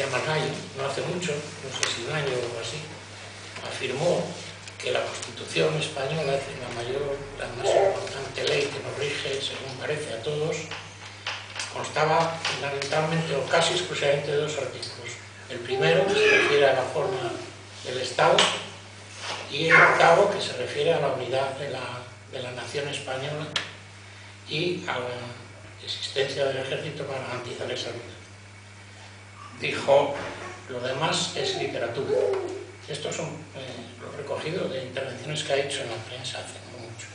García Margallo, no hace mucho, no sé si un año o así, afirmó que la Constitución española, es la más importante ley que nos rige, según parece a todos, constaba fundamentalmente o casi exclusivamente de dos artículos. El primero, que se refiere a la forma del Estado, y el octavo, que se refiere a la unidad de la nación española y a la existencia del ejército para garantizar esa unidad. Dijo, lo demás es literatura. Estos son los recogidos de intervenciones que ha hecho en la prensa hace mucho.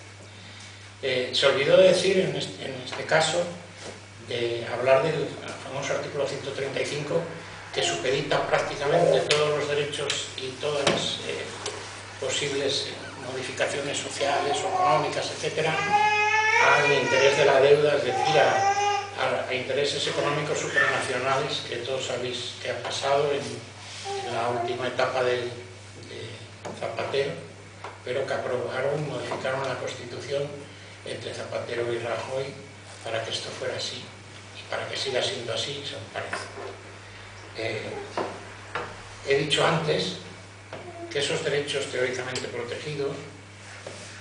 Se olvidó de decir en este caso, de hablar del famoso artículo 135, que supedita prácticamente todos los derechos y todas las posibles modificaciones sociales o económicas, etcétera, al interés de la deuda, es decir, a intereses económicos supranacionales, que todos sabéis que ha pasado en la última etapa de Zapatero, pero que aprobaron y modificaron la Constitución entre Zapatero y Rajoy para que esto fuera así, y para que siga siendo así, según parece. He dicho antes que esos derechos teóricamente protegidos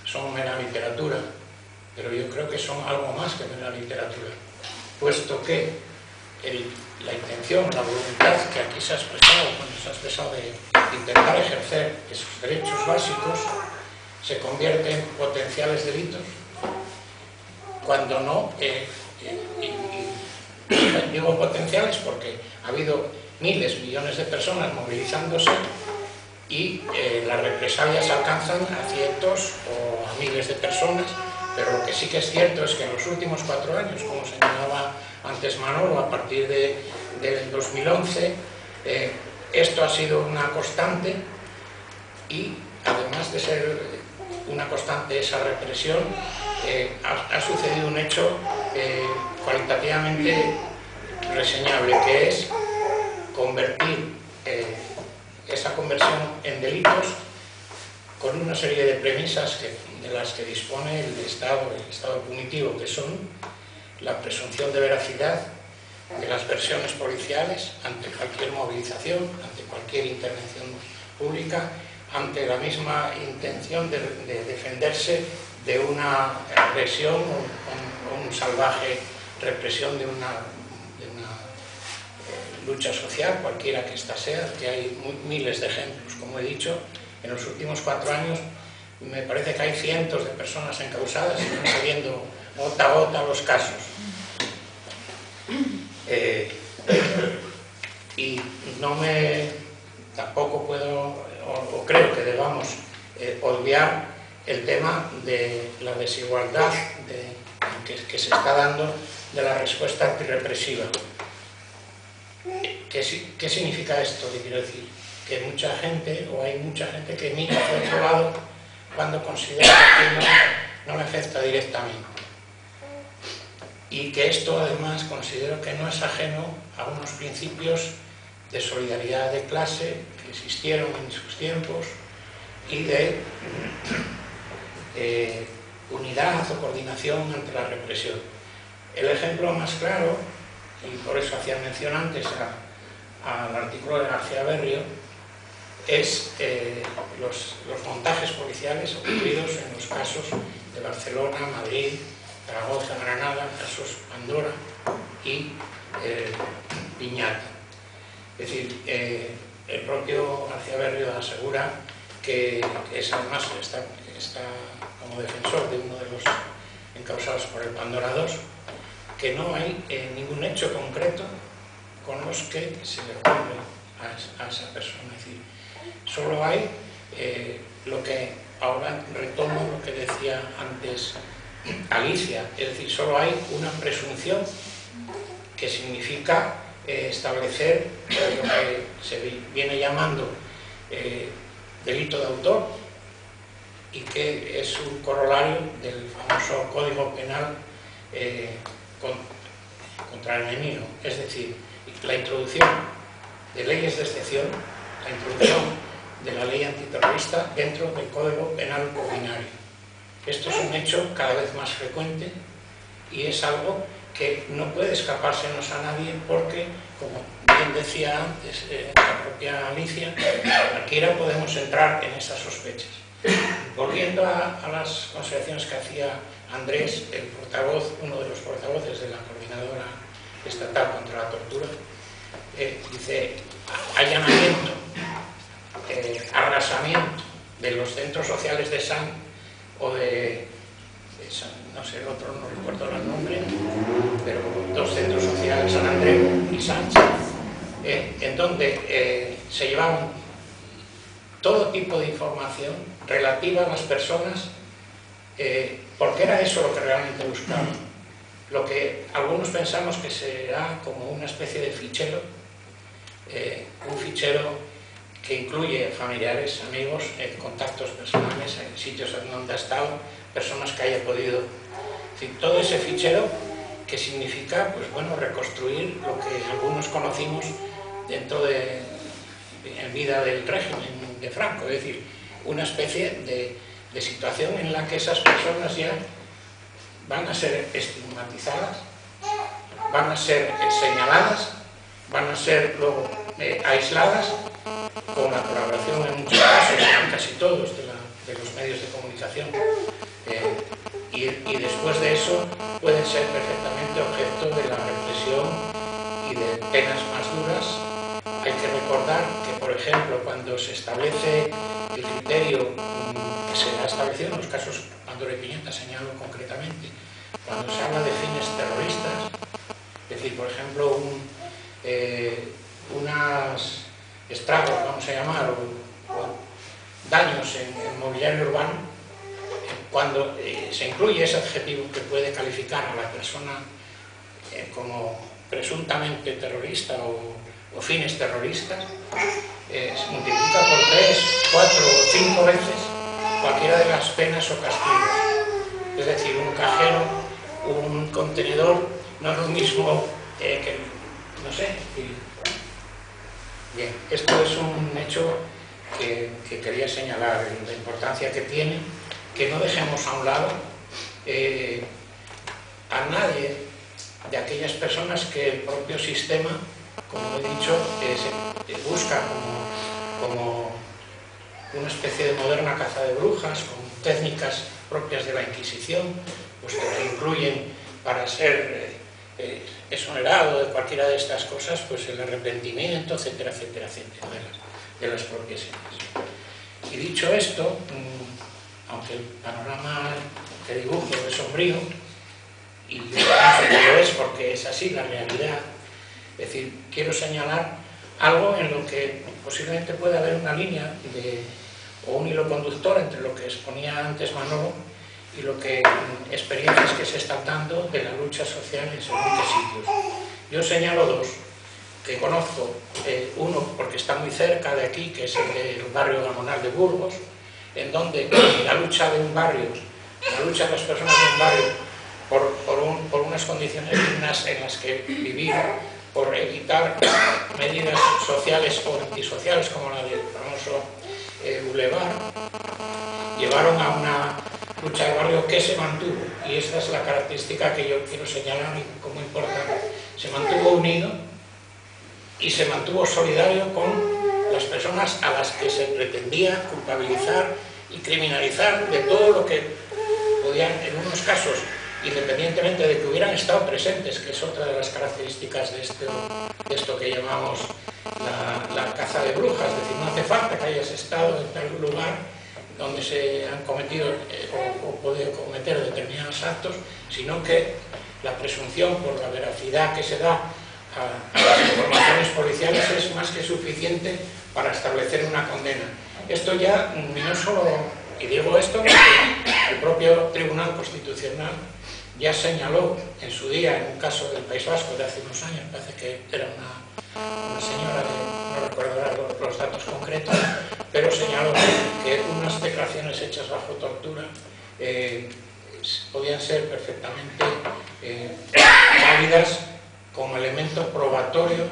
son mera literatura, pero yo creo que son algo más que mera literatura, puesto que la intención, la voluntad que aquí se ha expresado, cuando se ha expresado de intentar ejercer esos derechos básicos, se convierte en potenciales delitos, cuando no, digo potenciales porque ha habido miles, millones de personas movilizándose y las represalias alcanzan a cientos o a miles de personas, pero lo que sí que es cierto es que en los últimos 4 años, como señalaba antes Manolo, a partir del 2011, esto ha sido una constante, y además de ser una constante esa represión, ha sucedido un hecho cualitativamente reseñable, que es convertir esa conversión en delitos con una serie de premisas de las que dispone el Estado punitivo, que son la presunción de veracidad de las versiones policiales ante cualquier movilización, ante cualquier intervención pública, ante la misma intención de defenderse de una agresión o un salvaje represión de una lucha social, cualquiera que ésta sea, que hay miles de ejemplos. Como he dicho, en los últimos 4 años me parece que hay cientos de personas encausadas y están saliendo gota a gota los casos. Y tampoco puedo, o creo que debamos obviar el tema de la desigualdad que se está dando de la respuesta antirrepresiva. ¿Qué significa esto? ¿Qué quiero decir? Que mucha gente, o hay mucha gente que mira hacia otro lado cuando considera que no le afecta directamente. Y que esto además considero que no es ajeno a unos principios de solidaridad de clase que existieron en sus tiempos y de unidad o coordinación ante la represión. El ejemplo más claro, y por eso hacía mención antes al artículo de García Berrio, es los montajes policiales ocurridos en los casos de Barcelona, Madrid, Zaragoza, Granada, casos Pandora y Piñata. Es decir, el propio García Berrio asegura que es, además está como defensor de uno de los encausados por el Pandora 2, que no hay ningún hecho concreto con los que se le ocurre a esa persona. Es decir, solo hay lo que ahora retomo lo que decía antes Alicia, es decir, solo hay una presunción que significa establecer lo que se viene llamando delito de autor, y que es un corolario del famoso Código Penal contra el enemigo, es decir, la introducción de leyes de excepción, la introducción de la ley antiterrorista dentro del Código Penal ordinario. Esto es un hecho cada vez más frecuente y es algo que no puede escapársenos a nadie porque, como bien decía antes la propia Alicia, cualquiera podemos entrar en esas sospechas. Volviendo a las consideraciones que hacía Andrés, el portavoz, uno de los portavoces de la Coordinadora Estatal contra la Tortura, dice: allanamiento, arrasamiento de los centros sociales de San o de San, no sé, el otro no recuerdo el nombre, pero dos centros sociales, San Andreu y Sánchez, en donde se llevaban todo tipo de información relativa a las personas, porque era eso lo que realmente buscaban. Lo que algunos pensamos que será como una especie de fichero, un fichero que incluye familiares, amigos, contactos personales, sitios donde ha estado, personas que haya podido, en fin, todo ese fichero que significa, pues bueno, reconstruir lo que algunos conocimos dentro en vida del régimen de Franco, es decir, una especie de situación en la que esas personas ya van a ser estigmatizadas, van a ser señaladas, van a ser luego aisladas, con la colaboración en muchos casos, en casi todos, de los medios de comunicación. Y después de eso pueden ser perfectamente objeto de la represión y de penas más duras. Hay que recordar que, por ejemplo, cuando se establece el criterio que se ha establecido en los casos Pandora y Pimienta, señalo concretamente, cuando se habla de fines terroristas, es decir, por ejemplo, unas estragos, vamos a llamar, o daños en el mobiliario urbano, cuando se incluye ese adjetivo que puede calificar a la persona como presuntamente terrorista o fines terroristas, se multiplica por 3, 4 o 5 veces cualquiera de las penas o castigos. Es decir, un cajero, un contenedor, no es lo mismo que, no sé. Bien, esto es un hecho que quería señalar, la importancia que tiene, que no dejemos a un lado a nadie de aquellas personas que el propio sistema, como he dicho, busca como una especie de moderna caza de brujas, con técnicas propias de la Inquisición, pues que incluyen, para ser exonerado de cualquiera de estas cosas, pues el arrepentimiento, etcétera, etcétera, etcétera, de las propias ideas. Y dicho esto, aunque el panorama que dibujo es sombrío, y yo pienso que lo es porque es así la realidad, es decir, quiero señalar algo en lo que posiblemente pueda haber una línea o un hilo conductor entre lo que exponía antes Manolo y lo que experiencias que se están dando de la lucha social en según qué sitios. Yo señalo dos que conozco, uno porque está muy cerca de aquí, que es el del barrio Gamonal de Burgos, en donde la lucha de un barrio, la lucha de las personas de un barrio por unas condiciones dignas en las que vivir, por evitar medidas sociales o antisociales como la del famoso Boulevard, llevaron a una lucha de barrio que se mantuvo, y esta es la característica que yo quiero señalar como importante. Se mantuvo unido y se mantuvo solidario con las personas a las que se pretendía culpabilizar y criminalizar de todo lo que podían, en unos casos, independientemente de que hubieran estado presentes, que es otra de las características de esto que llamamos la caza de brujas. Es decir, no hace falta que hayas estado en tal lugar donde se han cometido o podido cometer determinados actos, sino que la presunción por la veracidad que se da a las informaciones policiales es más que suficiente para establecer una condena. Esto ya no solo, y digo esto porque el propio Tribunal Constitucional ya señaló en su día, en un caso del País Vasco de hace unos años, parece que era una señora, no recuerdo ahora los datos concretos, pero señaló que unas declaraciones hechas bajo tortura podían ser perfectamente válidas como elemento probatorio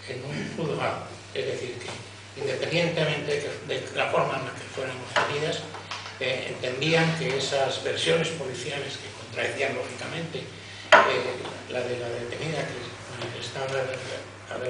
en un juzgado. Es decir, que independientemente de la forma en la que fueran ofendidas, entendían que esas versiones policiales que contradecían lógicamente la de la detenida que manifestaba haber